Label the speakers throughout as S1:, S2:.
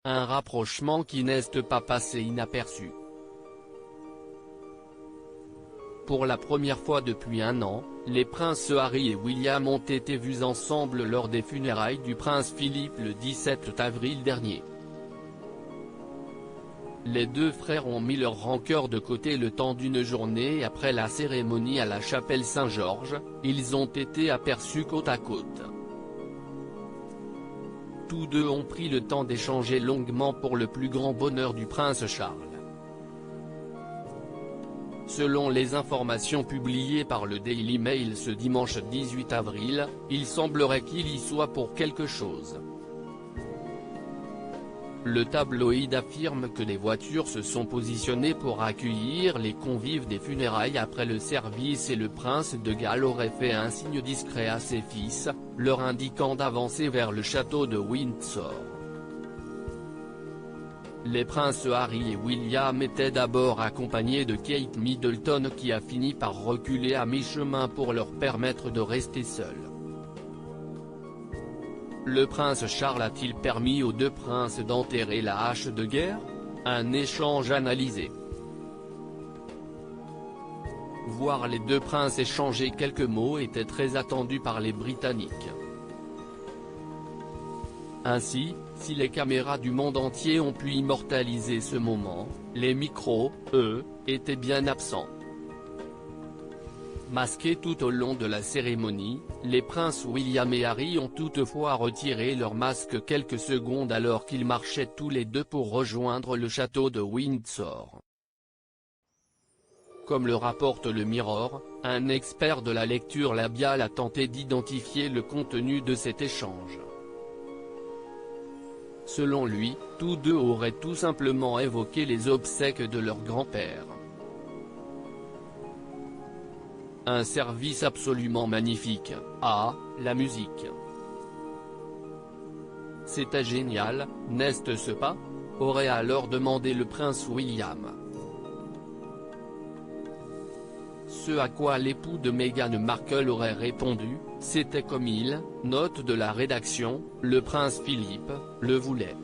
S1: un rapprochement qui n'est pas passé inaperçu. Pour la première fois depuis un an, les princes Harry et William ont été vus ensemble lors des funérailles du prince Philippe le 17 avril dernier. Les deux frères ont mis leur rancœur de côté le temps d'une journée et après la cérémonie à la chapelle Saint-Georges, ils ont été aperçus côte à côte. Tous deux ont pris le temps d'échanger longuement pour le plus grand bonheur du prince Charles. Selon les informations publiées par le Daily Mail ce dimanche 18 avril, il semblerait qu'il y soit pour quelque chose. Le tabloïd affirme que des voitures se sont positionnées pour accueillir les convives des funérailles après le service et le prince de Galles aurait fait un signe discret à ses fils, leur indiquant d'avancer vers le château de Windsor. Les princes Harry et William étaient d'abord accompagnés de Kate Middleton qui a fini par reculer à mi-chemin pour leur permettre de rester seuls. Le prince Charles a-t-il permis aux deux princes d'enterrer la hache de guerre? Un échange analysé. Voir les deux princes échanger quelques mots était très attendu par les Britanniques. Ainsi, si les caméras du monde entier ont pu immortaliser ce moment, les micros, eux, étaient bien absents. Masqués tout au long de la cérémonie, les princes William et Harry ont toutefois retiré leurs masques quelques secondes alors qu'ils marchaient tous les deux pour rejoindre le château de Windsor. Comme le rapporte le Mirror, un expert de la lecture labiale a tenté d'identifier le contenu de cet échange. Selon lui, tous deux auraient tout simplement évoqué les obsèques de leur grand-père. Un service absolument magnifique. Ah, la musique. C'était génial, n'est-ce pas? Aurait alors demandé le prince William. Ce à quoi l'époux de Meghan Markle aurait répondu, c'était comme il, note de la rédaction, le prince Philippe, le voulait.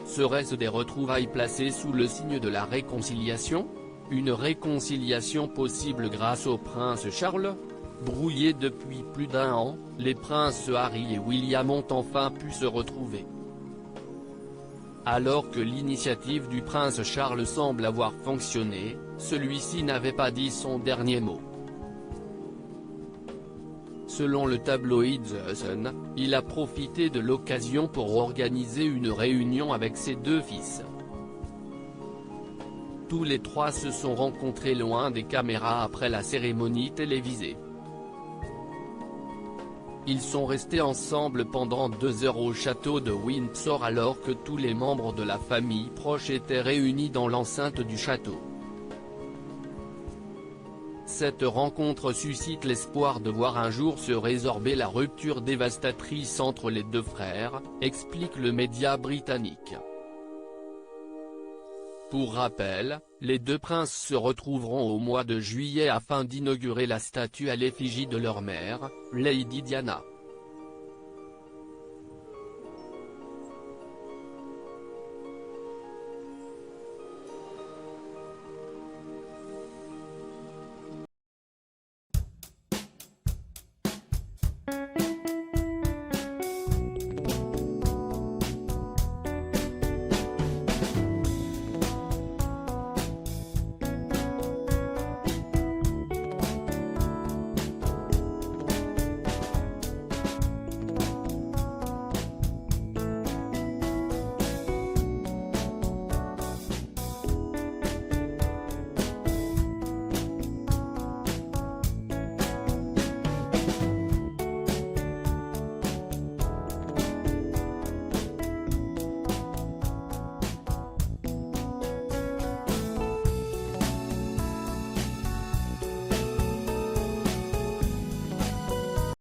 S1: Serait-ce des retrouvailles placées sous le signe de la réconciliation? Une réconciliation possible grâce au prince Charles? Brouillés depuis plus d'un an, les princes Harry et William ont enfin pu se retrouver. Alors que l'initiative du prince Charles semble avoir fonctionné, celui-ci n'avait pas dit son dernier mot. Selon le tabloïd The Sun, il a profité de l'occasion pour organiser une réunion avec ses deux fils. Tous les trois se sont rencontrés loin des caméras après la cérémonie télévisée. Ils sont restés ensemble pendant 2 heures au château de Windsor alors que tous les membres de la famille proche étaient réunis dans l'enceinte du château. Cette rencontre suscite l'espoir de voir un jour se résorber la rupture dévastatrice entre les deux frères, explique le média britannique. Pour rappel, les deux princes se retrouveront au mois de juillet afin d'inaugurer la statue à l'effigie de leur mère, Lady Diana.